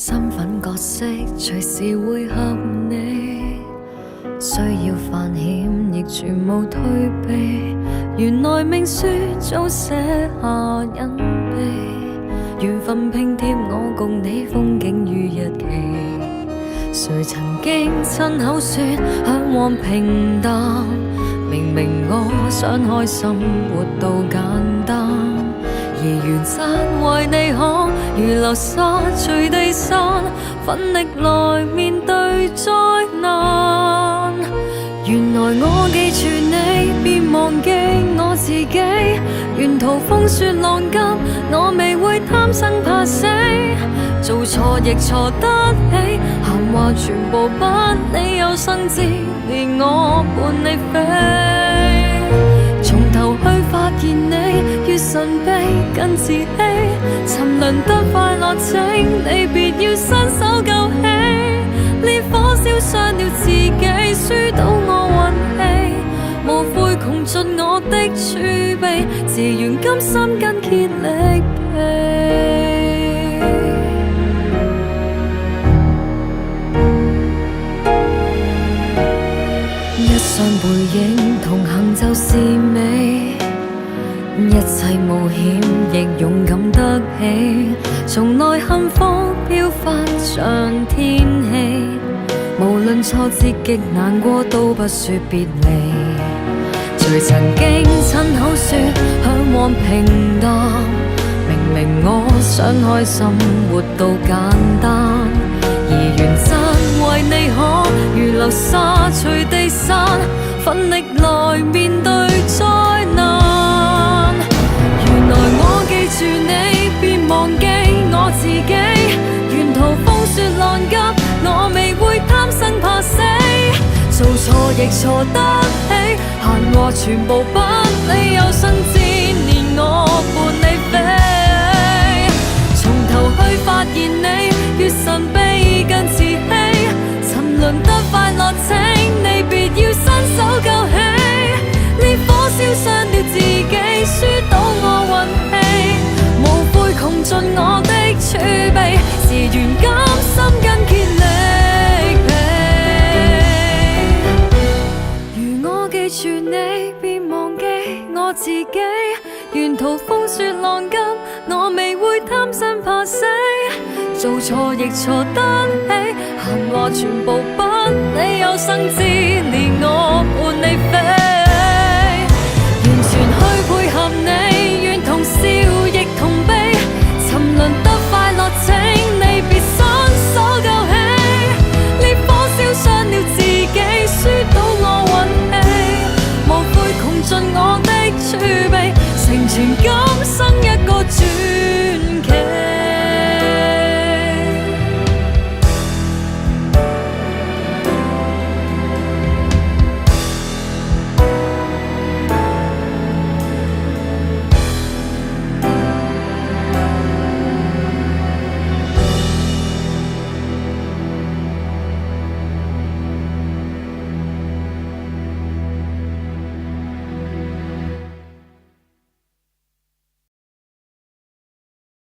身份角色隨時會合你，需要犯險亦全無退避。原來命書早寫下隱秘，緣分拼貼我共你風景與日期。誰曾經親口說向往平淡，明明我想開心活到簡單，而原則為你可如流沙隨地散，奮力來面對災難。原來我記住你，便忘記我自己。沿途風雪浪急，我未會貪生怕死。做錯亦錯得起，閒話全部不理，有生之年我伴你飛。從頭去發現你，越神秘更自欺。沉淪得快樂，請你別要伸手救起。烈火燒傷了自己，輸到我運氣，無悔窮盡我的儲備，自願甘心筋竭力疲。一雙背影同行就是美，一切冒險亦勇敢得起，從來幸福飄忽像天氣，無論挫折極難過都不說別離。誰曾經親口說向往平淡，明明我想開心活到簡單，而原則為你可如流沙隨地散，奮力來面對災難。原來我記住你，便忘記我自己。沿途風雪浪急，我未會貪生怕死。做錯亦錯得起，閒話全部不理，有生之年我伴你飛。從頭去發現你，越神秘更自欺。沉淪得快樂，請你別要伸手救起。烈火燒傷了自己，輸到我運氣，無悔窮盡我的儲備，自願甘心筋竭力疲。如我記住你，便忘記我自己。沿途風雪浪急，我未會貪生怕死。做錯亦錯得起，閒話全部不理，有生之年我伴你飛。